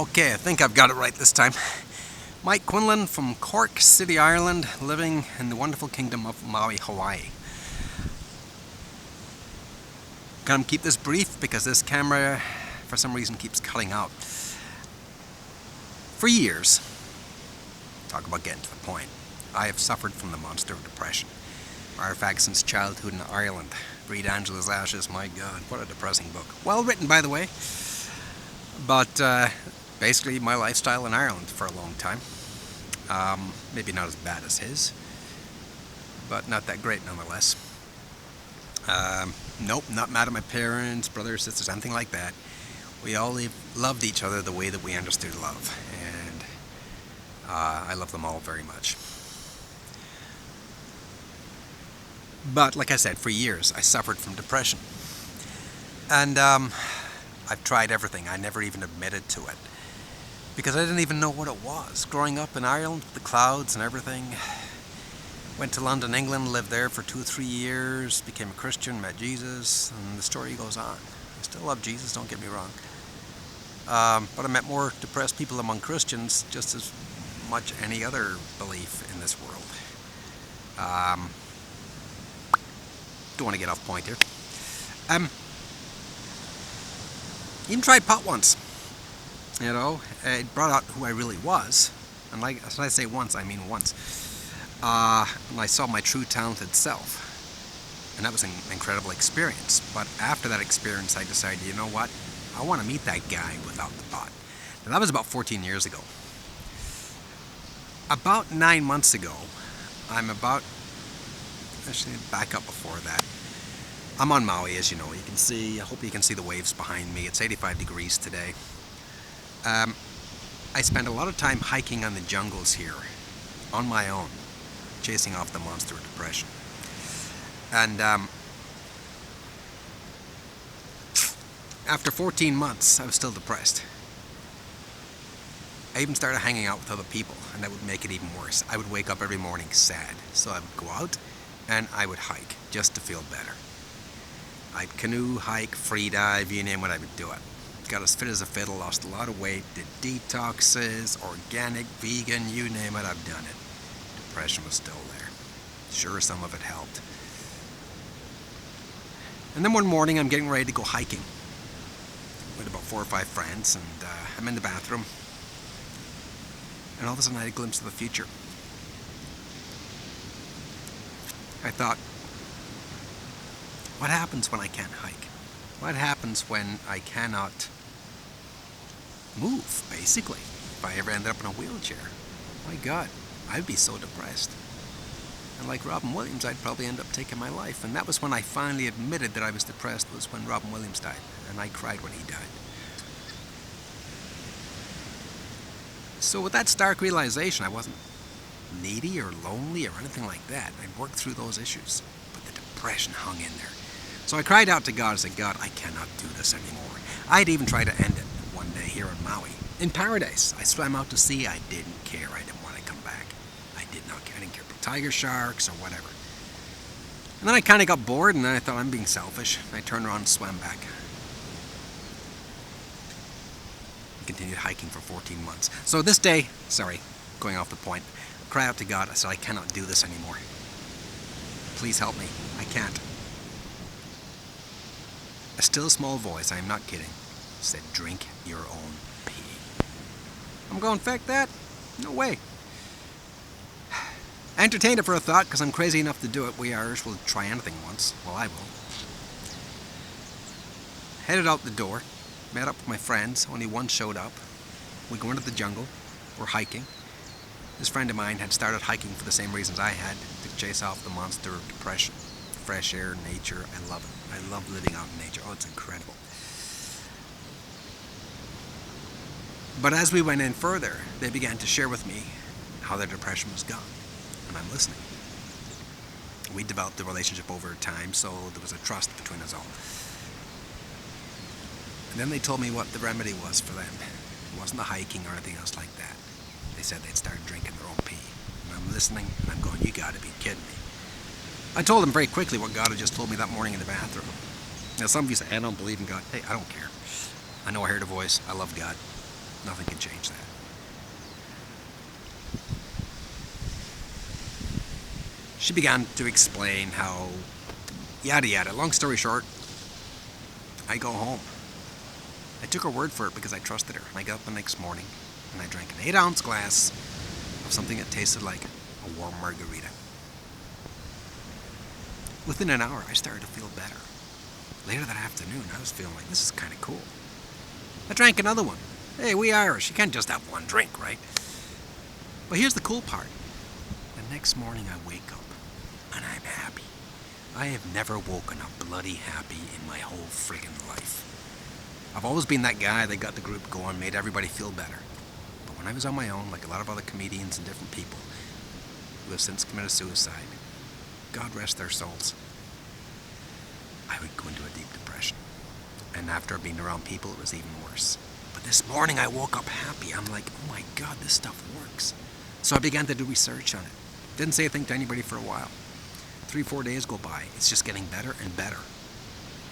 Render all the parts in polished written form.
Okay, I think I've got it right this time. Mike Quinlan from Cork City, Ireland, living in the wonderful kingdom of Maui, Hawaii. Gonna keep this brief because this camera, for some reason, keeps cutting out. For years, talk about getting to the point, I have suffered from the monster of depression. Matter of fact, since childhood in Ireland. Read Angela's Ashes, my God, what a depressing book. Well written, by the way. But basically my lifestyle in Ireland for a long time. Maybe not as bad as his, but not that great nonetheless. Nope, not mad at my parents, brothers, sisters, anything like that. We all loved each other the way that we understood love, and I love them all very much. But like I said, for years I suffered from depression, and I've tried everything. I never even admitted to it because I didn't even know what it was. Growing up in Ireland with the clouds and everything, went to London, England, lived there for 2 or 3 years, became a Christian, met Jesus, and the story goes on. I still love Jesus, don't get me wrong. But I met more depressed people among Christians, just as much any other belief in this world. Don't want to get off point here. Even tried pot once. You know, it brought out who I really was. And like when I say once, I mean once. And I saw my true talented self. And that was an incredible experience. But after that experience, I decided, you know what? I want to meet that guy without the pot. Now, that was about 14 years ago. About 9 months ago, actually back up before that. I'm on Maui, as you know. You can see, I hope you can see the waves behind me. It's 85 degrees today. I spent a lot of time hiking on the jungles here, on my own, chasing off the monster of depression. And after 14 months, I was still depressed. I even started hanging out with other people, and that would make it even worse. I would wake up every morning sad, so I would go out and I would hike just to feel better. I'd canoe, hike, free dive, you name it, I would do it. Got as fit as a fiddle, lost a lot of weight, did detoxes, organic, vegan, you name it, I've done it. Depression was still there. Sure, some of it helped. And then one morning, I'm getting ready to go hiking with about 4 or 5 friends, and I'm in the bathroom, and all of a sudden I had a glimpse of the future. I thought, what happens when I can't hike? What happens when I cannot move, basically? If I ever ended up in a wheelchair? My God, I'd be so depressed. And like Robin Williams, I'd probably end up taking my life. And that was when I finally admitted that I was depressed, was when Robin Williams died. And I cried when he died. So with that stark realization, I wasn't needy or lonely or anything like that. I'd worked through those issues, but the depression hung in there. So I cried out to God and said, God, I cannot do this anymore. I'd even tried to end it one day here in Maui. In paradise, I swam out to sea. I didn't care. I didn't want to come back. I didn't care about tiger sharks or whatever. And then I kind of got bored, and then I thought, I'm being selfish. I turned around and swam back. I continued hiking for 14 months. So this day, going off the point, I cried out to God. I said, I cannot do this anymore. Please help me. I can't. A still small voice, I am not kidding, said, drink your own pee. I'm going, feck that? No way. I entertained it for a thought because I'm crazy enough to do it. We Irish will try anything once. Well, I will. Headed out the door, met up with my friends. Only one showed up. We go into the jungle. We're hiking. This friend of mine had started hiking for the same reasons I had, to chase off the monster of depression. Fresh air, nature, I love it. I love living out in nature. Oh, it's incredible. But as we went in further, they began to share with me how their depression was gone. And I'm listening. We developed a relationship over time, so there was a trust between us all. And then they told me what the remedy was for them. It wasn't the hiking or anything else like that. They said they'd started drinking their own pee. And I'm listening, and I'm going, you gotta be kidding me. I told them very quickly what God had just told me that morning in the bathroom. Now some of you say, I don't believe in God. Hey, I don't care. I know I heard a voice. I love God. Nothing can change that. She began to explain how, yada yada. Long story short, I go home. I took her word for it because I trusted her. And I got up the next morning and I drank an 8-ounce glass of something that tasted like a warm margarita. Within an hour, I started to feel better. Later that afternoon, I was feeling like, this is kind of cool. I drank another one. Hey, we Irish. You can't just have one drink, right? But here's the cool part. The next morning, I wake up and I'm happy. I have never woken up bloody happy in my whole friggin' life. I've always been that guy that got the group going, made everybody feel better. But when I was on my own, like a lot of other comedians and different people who have since committed suicide, God rest their souls, I would go into a deep depression. And after being around people, it was even worse. But this morning I woke up happy. I'm like, oh my God, this stuff works. So I began to do research on it. Didn't say a thing to anybody for a while. 3-4 days go by. It's just getting better and better.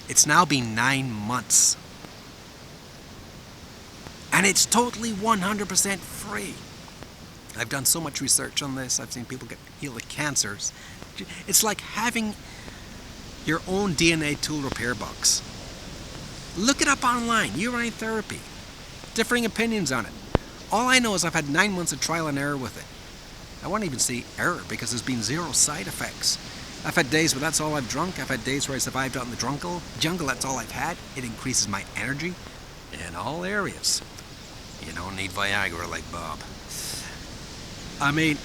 It's now been 9 months. And it's totally 100% free. I've done so much research on this. I've seen people get healed of cancers. It's like having your own DNA tool repair box. Look it up online. Urine therapy. Differing opinions on it. All I know is I've had 9 months of trial and error with it. I won't even say error because there's been 0 side effects. I've had days where that's all I've drunk. I've had days where I survived out in the jungle. That's all I've had. It increases my energy in all areas. You don't need Viagra like Bob. I mean,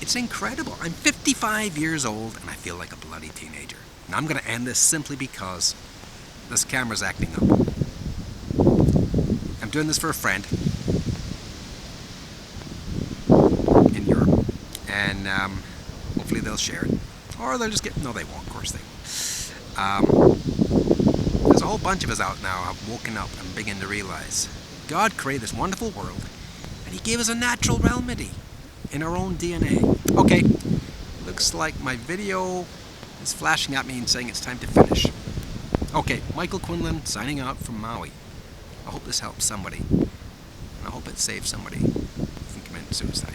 it's incredible. I'm 55 years old and I feel like a bloody teenager. Now I'm going to end this simply because this camera's acting up. I'm doing this for a friend in Europe, and hopefully they'll share it. Or they'll just no, they won't, of course they won't. There's a whole bunch of us out now have woken up and begin to realize God created this wonderful world and He gave us a natural remedy in our own DNA. Okay, looks like my video is flashing at me and saying it's time to finish. Okay, Michael Quinlan signing out from Maui. I hope this helps somebody, and I hope it saves somebody from committing suicide.